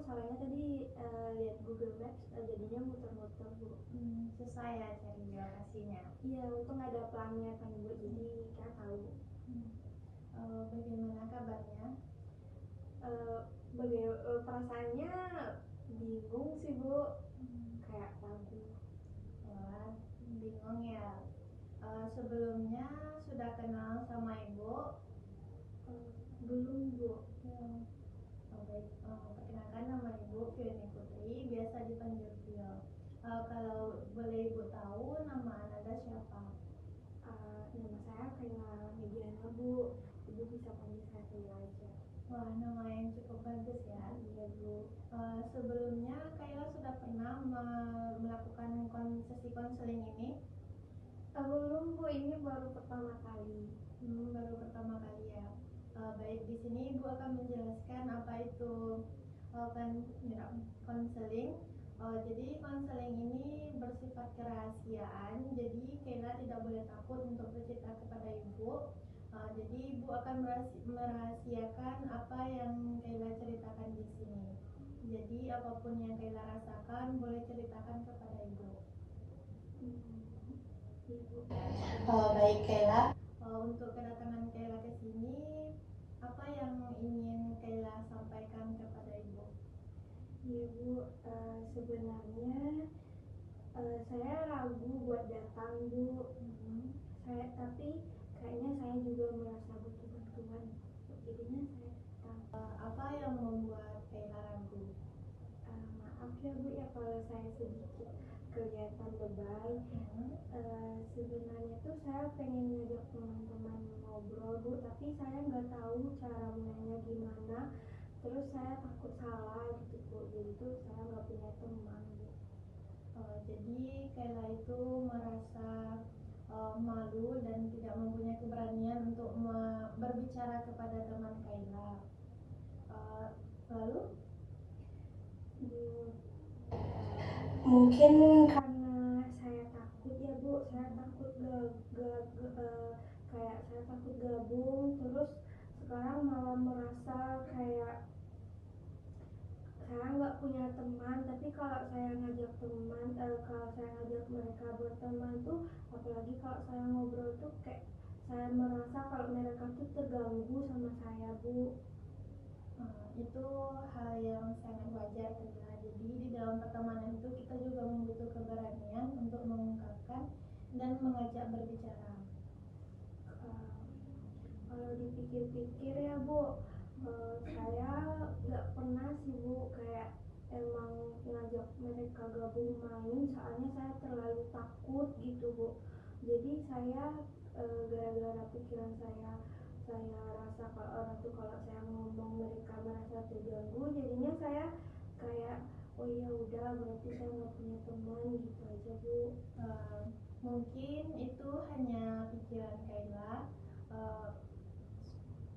soalnya tadi lihat Google Maps jadinya muter-muter Bu. Susah ya cari lokasinya. Iya, untung ada plannya kan Bu, jadi kita tahu. Bagaimana kabarnya? Perasaannya bingung sih Bu, kayak ragu. Wah, bingung ya. Sebelumnya sudah kenal sama ibu? Belum Bu. Baik, perkenalkan nama ibu Fioni Putri, biasa dipanggil Fio. Kalau boleh ibu tahu nama Anda siapa? Nama saya Kayla Mediana Bu, Ibu bisa panggil saya Kayla aja. Wah, nama yang cukup bagus ya. Iya Bu. Sebelumnya Kayla sudah pernah melakukan sesi konseling ini? Belum Bu, ini baru pertama kali. Baru pertama kali ya. Baik, di sini Ibu akan menjelaskan apa itu konseling. Jadi konseling ini bersifat kerahasiaan. Jadi Kayla tidak boleh takut untuk bercerita kepada Ibu. Jadi Ibu akan merahasiakan apa yang Kayla ceritakan di sini. Jadi apapun yang Kayla rasakan boleh ceritakan kepada Ibu. Baik Kayla. Untuk kedatangan Kayla ke sini, apa yang ingin Kayla sampaikan kepada Ibu? Iya Bu, sebenarnya saya ragu buat datang Bu. Tapi kayaknya saya juga merasa butuh bantuan, jadinya saya datang. Apa yang membuat Kayla ragu? Maaf ya Bu ya kalau saya sedikit kelihatan lebay. Sebenarnya tuh saya pengen ngajak teman-teman ngobrol Bu, tapi saya nggak tahu cara mulainya gimana. Terus saya takut salah gitu Bu, jadi tuh saya nggak punya teman Bu. Jadi Kayla itu merasa malu dan tidak mempunyai keberanian untuk berbicara kepada teman Kayla. Lalu? Mungkin karena saya takut ya Bu, saya takut kayak saya takut gabung, terus sekarang malah merasa kayak saya nggak punya teman. Tapi kalau saya ngajak teman, kalau saya ngajak mereka berteman tuh, apalagi kalau saya ngobrol tuh kayak saya merasa kalau mereka tuh terganggu sama saya Bu. Itu hal yang sangat wajar Kayla. Jadi di dalam pertemanan itu kita juga membutuhkan keberanian untuk mengungkapkan dan mengajak berbicara. Kalau dipikir-pikir ya Bu, saya nggak pernah sih Bu kayak emang ngajak mereka gabung main, soalnya saya terlalu takut gitu Bu. Jadi saya gara-gara pikiran saya rasa kalau orang tuh kalau saya ngomong mereka merasa terganggu, jadinya saya kayak oh ya udah berarti saya nggak punya teman gitu aja Bu. Mungkin itu hanya pikiran Kayla.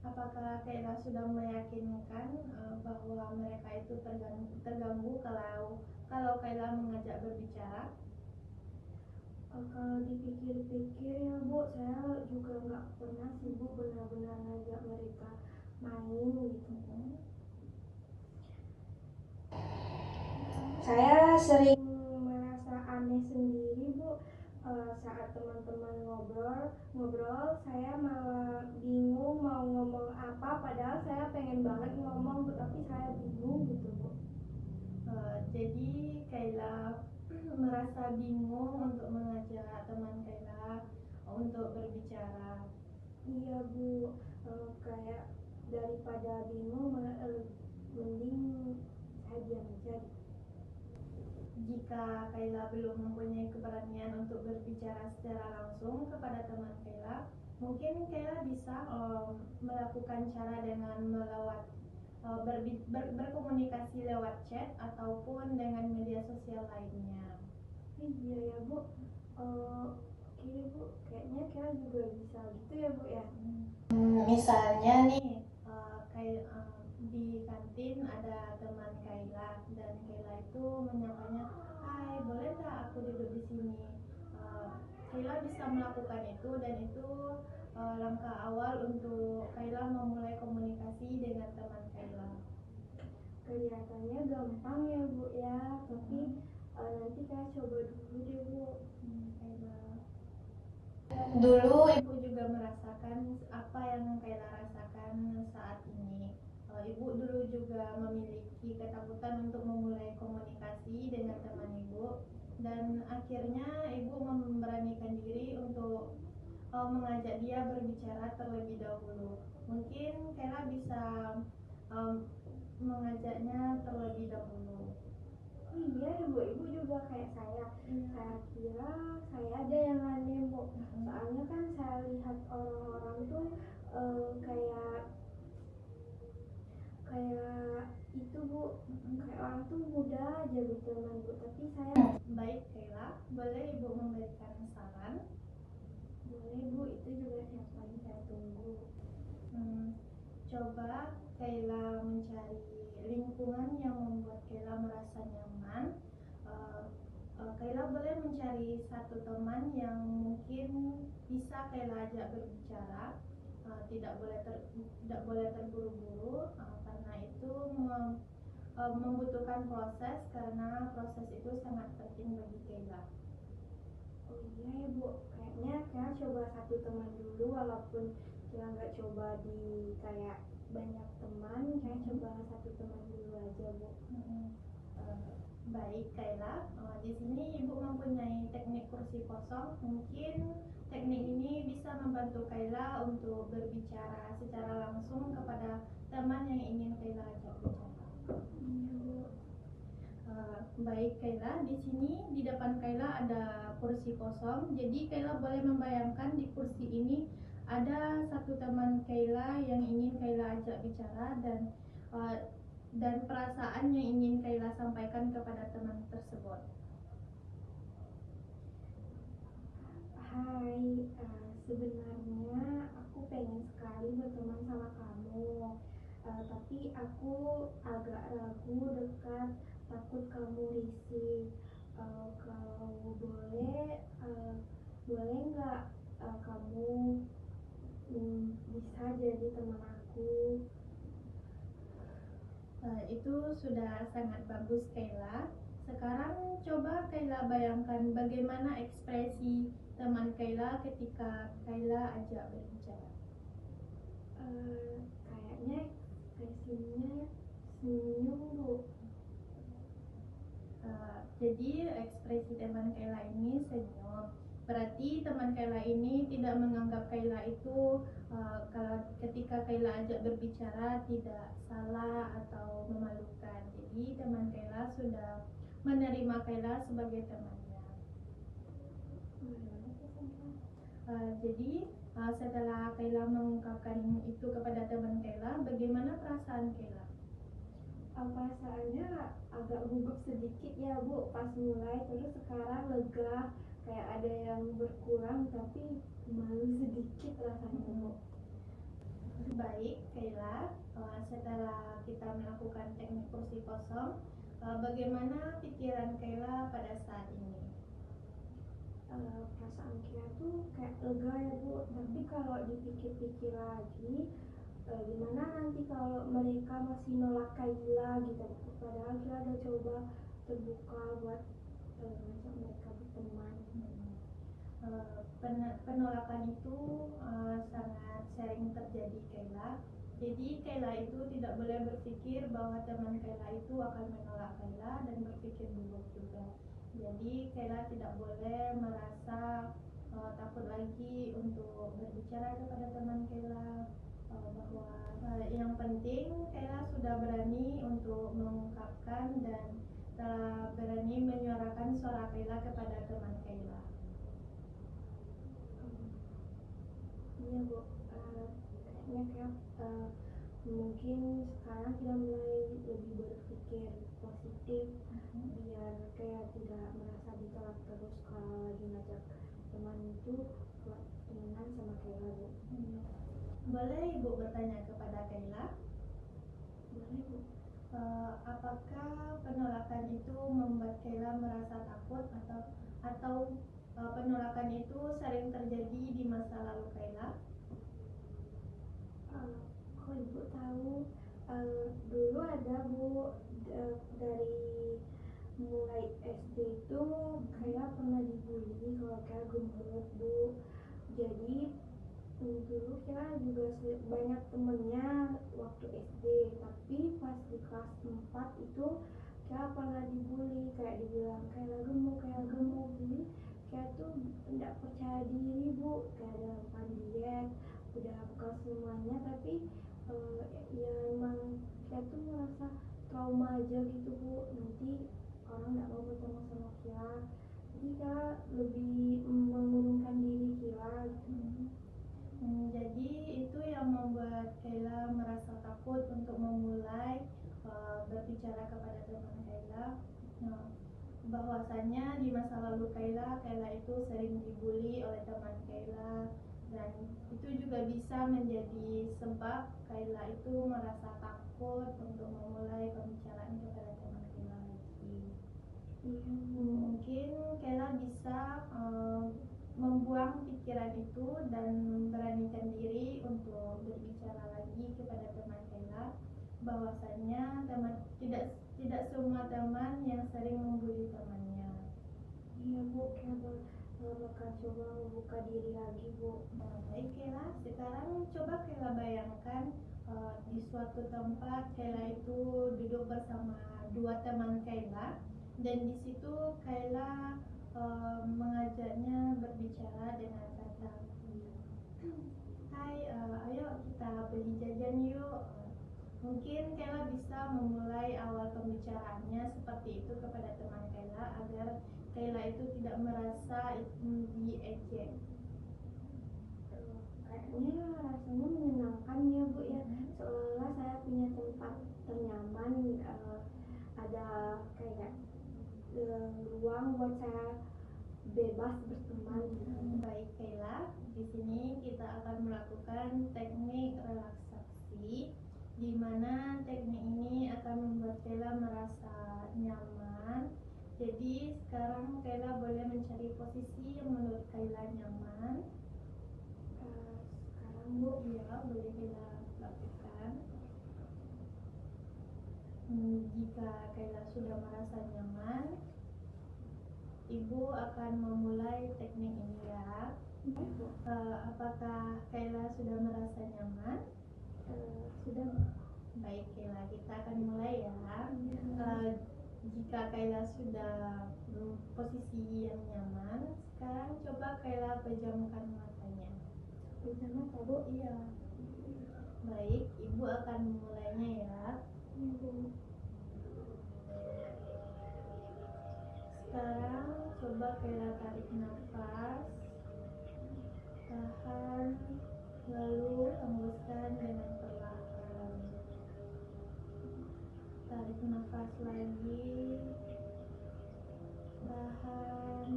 Apakah Kayla sudah meyakinkan bahwa mereka itu terganggu kalau Kayla mengajak berbicara? Kalau dipikir-pikir ya Bu, saya juga nggak pernah sih Bu benar-benar ngajak mereka main gitu. Saya sering merasa aneh sendiri Bu, saat teman-teman ngobrol saya malah bingung mau ngomong apa, padahal saya pengen banget ngomong tapi saya bingung gitu Bu. Jadi Kayla merasa bingung untuk mengajak teman Kayla untuk berbicara. Iya Bu, kayak daripada bingung mending saya diam aja. Jika Kayla belum mempunyai keberanian untuk berbicara secara langsung kepada teman Kayla, mungkin Kayla bisa melakukan cara dengan berkomunikasi lewat chat ataupun dengan media sosial lainnya. Iya ya Bu, oke Bu, kayaknya Kayla juga bisa gitu ya Bu ya. Misalnya nih, di kantin ada teman Kayla dan Kayla itu menyapanya, "Hai, boleh nggak aku duduk di sini?" Kayla bisa melakukan itu dan itu langkah awal untuk Kayla memulai komunikasi dengan teman Kayla. kelihatannya gampang ya Bu ya, tapi nanti Kayla coba dulu deh Bu. Dulu ibu juga merasakan apa yang Kayla rasakan saat ini. Ibu dulu juga memiliki ketakutan untuk memulai komunikasi dengan teman ibu, dan akhirnya ibu memberanikan diri untuk mengajak dia berbicara terlebih dahulu. Mungkin Kayla bisa mengajaknya terlebih dahulu. Oh iya ibu juga kayak saya. Saya kira saya ada yang aneh Bu. Soalnya kan saya lihat orang-orang tuh kayak itu Bu, kayak orang tuh mudah aja berteman Bu, tapi saya Baik Kayla, boleh ibu memberikan saran? boleh Bu, itu juga yang paling saya tunggu. Coba Kayla mencari lingkungan yang membuat Kayla merasa nyaman. Kayla boleh mencari satu teman yang mungkin bisa Kayla ajak berbicara. Tidak boleh terburu-buru, karena itu membutuhkan proses, karena proses itu sangat penting bagi Kayla. Oh iya ya Bu, kayaknya saya coba satu teman dulu, walaupun saya nggak coba di kayak banyak teman, saya coba satu teman dulu aja Bu. Baik Kayla, di sini ibu mempunyai teknik kursi kosong. Mungkin teknik ini bisa membantu Kayla untuk berbicara secara langsung kepada teman yang ingin Kayla ajak bicara. Baik Kayla, di sini di depan Kayla ada kursi kosong. Jadi Kayla boleh membayangkan di kursi ini ada satu teman Kayla yang ingin Kayla ajak bicara, dan perasaan yang ingin Kayla sampaikan kepada teman tersebut. Hai, sebenarnya aku pengen sekali berteman sama kamu, tapi aku agak ragu dekat, takut kamu risih. Kalau boleh, boleh nggak kamu bisa jadi teman aku? Itu sudah sangat bagus Kayla. Sekarang coba Kayla bayangkan bagaimana ekspresi teman Kayla ketika Kayla ajak berbicara. Kayaknya ekspresinya senyum Bu. Jadi ekspresi teman Kayla ini senyum. Berarti teman Kayla ini tidak menganggap Kayla itu kalau ketika Kayla ajak berbicara tidak salah atau memalukan. Jadi teman Kayla sudah menerima Kayla sebagai temannya. Jadi setelah Kayla mengungkapkan itu kepada teman Kayla, bagaimana perasaan Kayla? Perasaannya agak gugup sedikit ya Bu pas mulai, terus sekarang lega, kayak ada yang berkurang, tapi malu sedikit rasanya Bu. Baik Kayla, setelah kita melakukan teknik kursi kosong, bagaimana pikiran Kayla pada saat ini? Perasaan Kayla tuh kayak lega ya Bu, tapi kalau dipikir-pikir lagi, gimana nanti kalau mereka masih nolak Kayla gitu, padahal Kayla udah coba terbuka buat ngajak mereka berteman. Penolakan itu sangat sering terjadi Kayla. Jadi Kayla itu tidak boleh berpikir bahwa teman Kayla itu akan menolak Kayla dan berpikir buruk juga. Jadi Kayla tidak boleh merasa takut lagi untuk berbicara kepada teman Kayla, bahwa yang penting Kayla sudah berani untuk mengungkapkan dan telah berani menyuarakan suara Kayla kepada teman Kayla. Iya Bu, kayaknya mungkin sekarang kita mulai lebih berpikir positif, biar kayak tidak merasa ditolak terus kalau lagi ngajak teman itu buat temenan sama Kayla Bu. Boleh Ibu bertanya kepada Kayla? Boleh Bu. Apakah penolakan itu membuat Kayla merasa takut, atau penolakan itu sering terjadi di masa lalu Kayla? Kok Ibu tahu? Dulu ada Bu, dari mulai SD itu kayak pernah dibully kalau kayak gemuk Bu. Jadi dulu kita juga banyak temennya waktu SD, tapi pas di kelas 4 itu kita pernah dibully, kayak dibilang kayak gemuk. Jadi kayak tuh tidak percaya diri Bu, kayak dalam diet udah buka semuanya, tapi ya emang kayak tuh merasa trauma aja gitu Bu, nanti orang nggak mau bertemu sama kita, jadi kita lebih mengurungkan diri kita gitu. Jadi itu yang membuat Kayla merasa takut untuk memulai berbicara kepada teman Kayla. Nah, bahwasanya di masa lalu Kayla itu sering dibully oleh teman Kayla, dan itu juga bisa menjadi sebab Kayla itu merasa takut untuk memulai pembicaraan kepada teman Kayla lagi. Mungkin Kayla bisa membuang pikiran itu dan memberanikan diri untuk berbicara lagi kepada teman Kayla, bahwasanya tidak semua teman yang sering membuli temannya. Iya Bu, Kayla bakal coba membuka diri lagi Bu. Baik Kayla, sekarang coba Kayla bayangkan di suatu tempat Kayla itu duduk bersama dua teman Kayla, dan di situ Kayla mengajaknya berbicara dengan kata, "Hai, ayo kita beli jajan yuk." Mungkin Kayla bisa memulai awal pembicaraannya seperti itu kepada teman Kayla, agar Kayla itu tidak merasa diejek. Kayaknya rasanya menyenangkan ya Bu ya, seolah saya punya tempat ternyaman, ada kayak ruang buat saya bebas berteman. Baik Kayla, di sini kita akan melakukan teknik relaksasi, di mana teknik ini akan membuat Kayla merasa nyaman. Jadi sekarang Kayla boleh mencari posisi yang menurut Kayla nyaman. Sekarang Bu, Ya, boleh Kayla lakukan. Jika Kayla sudah merasa nyaman, Ibu akan memulai teknik ini ya. Apakah Kayla sudah merasa nyaman? sudah. Baik Kayla, kita akan mulai ya. Jika Kayla sudah posisi yang nyaman, sekarang coba Kayla pejamkan matanya. Pejam mata Bu? Iya. Baik, Ibu akan memulainya ya. Sekarang coba Kayla tarik nafas, tahan, lalu hembuskan dengan perlahan. Tarik nafas lagi, tahan,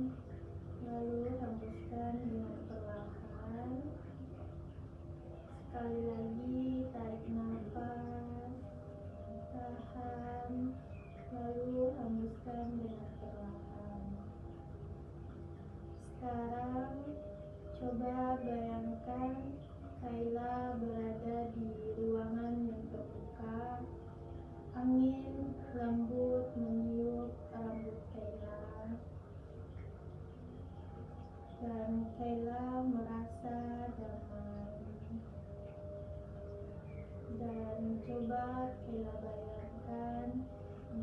lalu hembuskan dengan perlahan. Sekali lagi, tarik nafas, tahan, lalu hembuskan dengan perlahan. Sekarang coba bayangkan Kayla berada di ruangan yang terbuka. Angin lembut meniup rambut Kayla, dan Kayla merasa damai. Dan coba Kayla bayangkan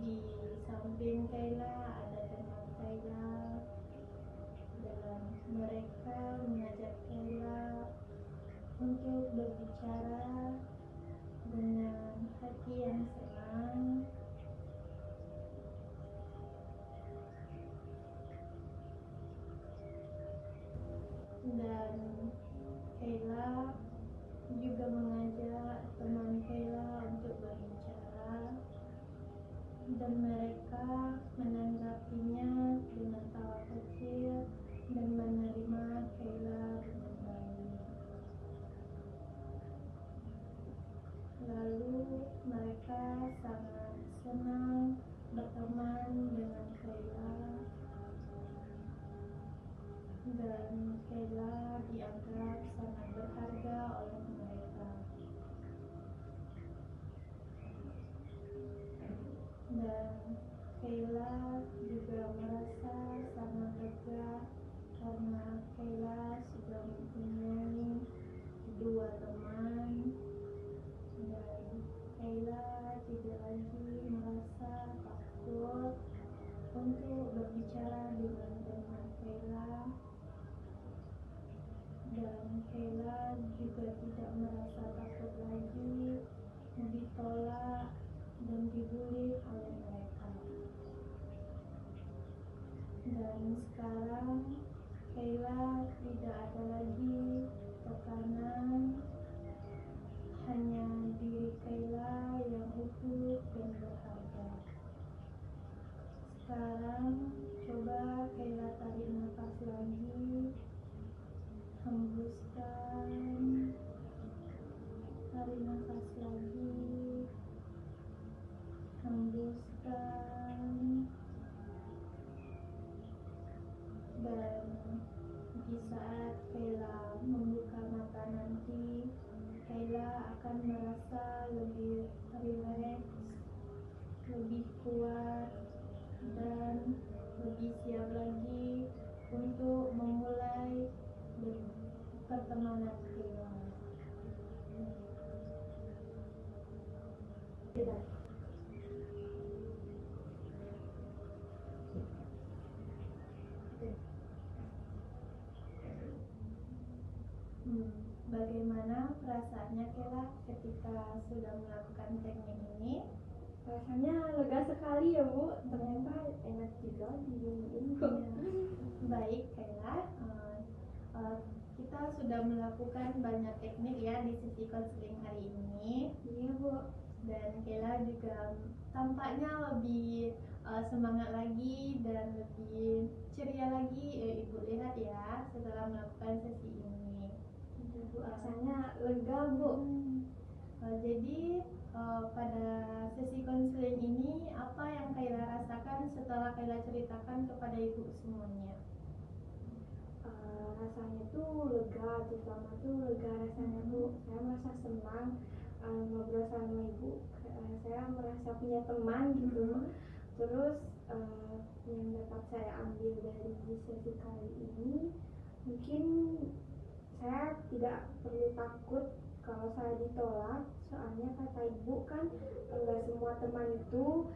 di samping Kayla ada teman Kayla, dan mereka mengajak Kayla untuk berbicara dengan hati yang senang. Dan Kayla juga mengajak teman Kayla untuk berbicara, dan mereka menanggapinya dengan tawa kecil dan menerima Kayla dengan baik. Lalu mereka sangat senang berteman dengan Kayla, dan Kayla dianggap sangat berharga oleh mereka. Dan Kayla juga merasa sangat lega karena Kayla sudah mempunyai dua teman, dan Kayla tidak lagi merasa takut untuk berbicara dengan teman Kayla, dan Kayla juga tidak merasa takut lagi ditolak dan dibully oleh mereka. Dan sekarang Kayla tidak ada lagi tekanan, hanya diri Kayla yang utuh dan berharga. Sekarang coba Kayla tarik nafas lagi, hembuskan, tarik nafas lagi, hembuskan. Dan di saat Kayla membuka mata nanti, Kayla akan merasa lebih rileks, lebih kuat, dan lebih siap lagi untuk memulai pertemanan Kayla. Bagaimana perasaannya Kayla ketika sudah melakukan teknik ini? Rasanya lega sekali ya Bu, ternyata enak juga diginiin. Baik Kayla, kita sudah melakukan banyak teknik ya di sesi konseling hari ini. Iya Bu. Dan Kayla juga tampaknya lebih semangat lagi dan lebih ceria lagi, Ibu lihat ya, setelah melakukan sesi ini. Iya Bu, rasanya lega Bu. Jadi pada sesi konseling ini apa yang Kayla rasakan setelah Kayla ceritakan kepada ibu semuanya? Rasanya tuh lega, terutama tuh lega rasanya Bu. Saya merasa senang ngobrol sama ibu. Saya merasa punya teman gitu. Terus yang dapat saya ambil dari sesi kali ini, mungkin saya tidak perlu takut kalau saya ditolak, soalnya kata ibu kan enggak semua teman itu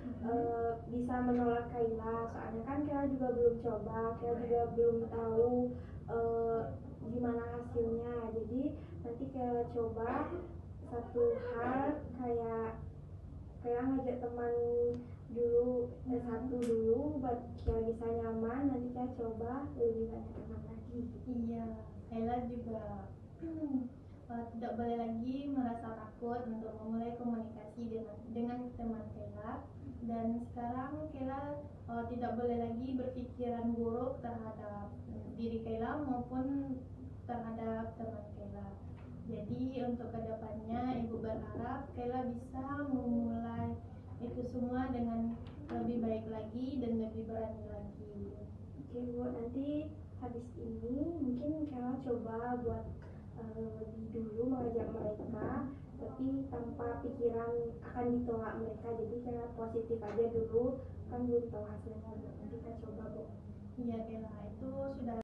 bisa menolak Kayla, soalnya kan Kayla juga belum coba, Kayla juga belum tahu gimana hasilnya. Jadi nanti Kayla coba satu hal, kayak ngajak teman dulu, satu dulu buat Kayla bisa nyaman, nanti Kayla coba lebih banyak teman lagi. Iya, Kayla juga tidak boleh lagi merasa takut untuk memulai komunikasi dengan teman Kayla. Dan sekarang Kayla tidak boleh lagi berpikiran buruk terhadap diri Kayla maupun terhadap teman Kayla. Jadi untuk kedepannya Ibu berharap Kayla bisa memulai itu semua dengan lebih baik lagi dan lebih berani lagi. Oke Bu, nanti habis ini mungkin Kayla coba buat lebih dulu mengajak mereka, tapi tanpa pikiran akan ditolak mereka. Jadi Kayla positif aja dulu, kan belum tahu hasilnya Bu. Nanti kita coba Bu. Iya Kayla, itu sudah